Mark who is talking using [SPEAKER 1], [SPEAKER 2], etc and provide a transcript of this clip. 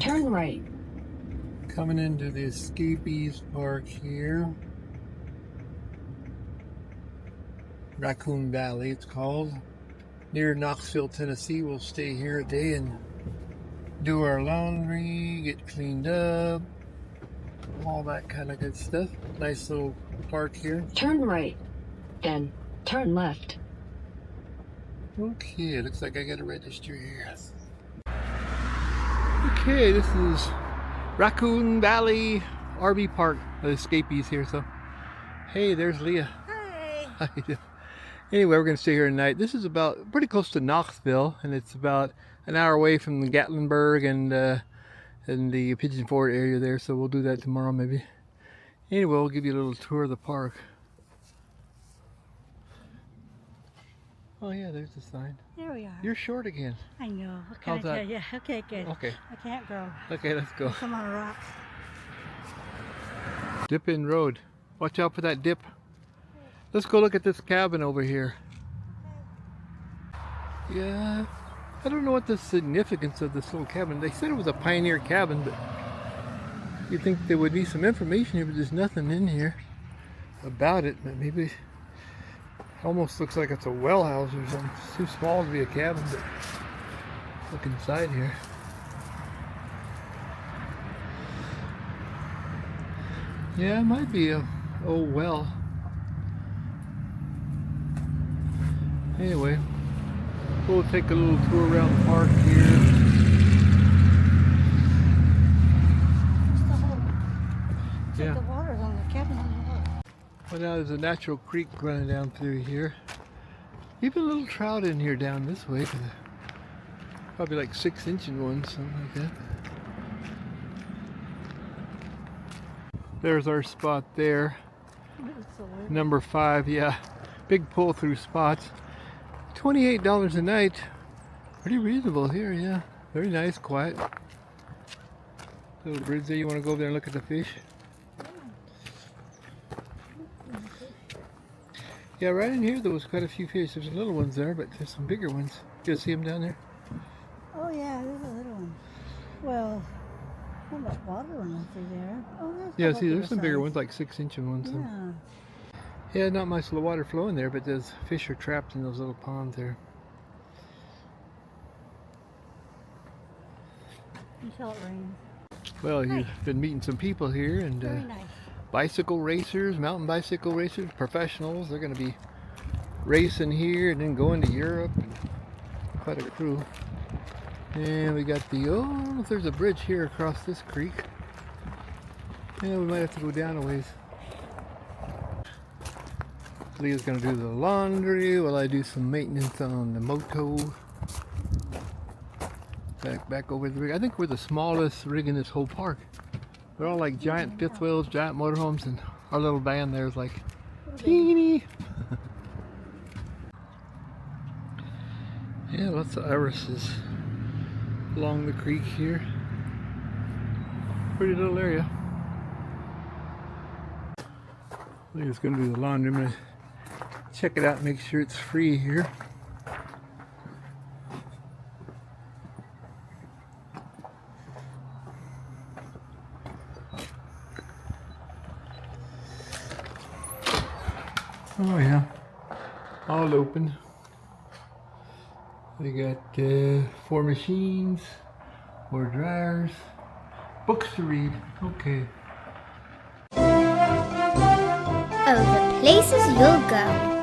[SPEAKER 1] Turn right.
[SPEAKER 2] Coming into the Escapees Park here. Raccoon Valley it's called. Near Knoxville, Tennessee. We'll stay here a day and do our laundry, get cleaned up, all that kind of good stuff. Nice little park here.
[SPEAKER 1] Turn right, then turn left.
[SPEAKER 2] Okay, looks like I gotta register here. Okay, this is Raccoon Valley RV Park. The Escapees here, so hey, there's Leah.
[SPEAKER 3] Hi.
[SPEAKER 2] How you doing? Anyway, we're gonna stay here tonight. This is about pretty close to Knoxville, and it's about an hour away from the Gatlinburg and the Pigeon Forge area there, so we'll do that tomorrow maybe. Anyway, we'll give you a little tour of the park. Oh yeah, there's the sign.
[SPEAKER 3] There we are.
[SPEAKER 2] You're short again.
[SPEAKER 3] I know. What can
[SPEAKER 2] How's
[SPEAKER 3] I
[SPEAKER 2] that?
[SPEAKER 3] tell you? Okay, good.
[SPEAKER 2] Okay.
[SPEAKER 3] I can't grow.
[SPEAKER 2] Okay, let's go.
[SPEAKER 3] I'm on rocks.
[SPEAKER 2] Dip in road. Watch out for that dip. Let's go look at this cabin over here. Yeah, I don't know what the significance of this little cabin. They said it was a pioneer cabin, but you'd think there would be some information here, but there's nothing in here about it. But maybe it almost looks like it's a well house or something. It's too small to be a cabin, but look inside here. Yeah, it might be a old well. Anyway, we'll take a little tour around the park here.
[SPEAKER 3] Yeah. The water's on the cabin on the water.
[SPEAKER 2] Well, now there's a natural creek running down through here. Even a little trout in here down this way. Probably like 6-inch ones, something like that. There's our spot there. Number 5, yeah. Big pull through spots. $28 a night. Pretty reasonable here, yeah. Very nice, quiet. Little bridge there. You want to go over there and look at the fish? Yeah, right in here there was quite a few fish. There's little ones there, but there's some bigger ones. You see them down there?
[SPEAKER 3] Oh yeah, there's a little one. Well, not much water running through there. Oh,
[SPEAKER 2] yeah, see, there's some bigger ones, like 6-inch ones.
[SPEAKER 3] Yeah.
[SPEAKER 2] Yeah, not much of the water flowing there, but those fish are trapped in those little ponds there.
[SPEAKER 3] Until it rains.
[SPEAKER 2] Well, you've been meeting some people here, and
[SPEAKER 3] Very nice.
[SPEAKER 2] bicycle racers, mountain bicycle racers, professionals. They're going to be racing here and then going to Europe. Quite a crew. And we got the, oh, there's a bridge here across this creek. Yeah, we might have to go down a ways. Leah's gonna do the laundry while I do some maintenance on the moto. Back over the rig. I think we're the smallest rig in this whole park. They're all like giant fifth wheels, giant motorhomes, and our little van there is like teeny. Yeah, lots of irises along the creek here. Pretty little area. Leah's gonna do the laundry. I'm gonna check it out and make sure it's free here. Oh yeah, all open. We got 4 machines, 4 dryers, books to read. Okay.
[SPEAKER 4] Oh, the places you'll go.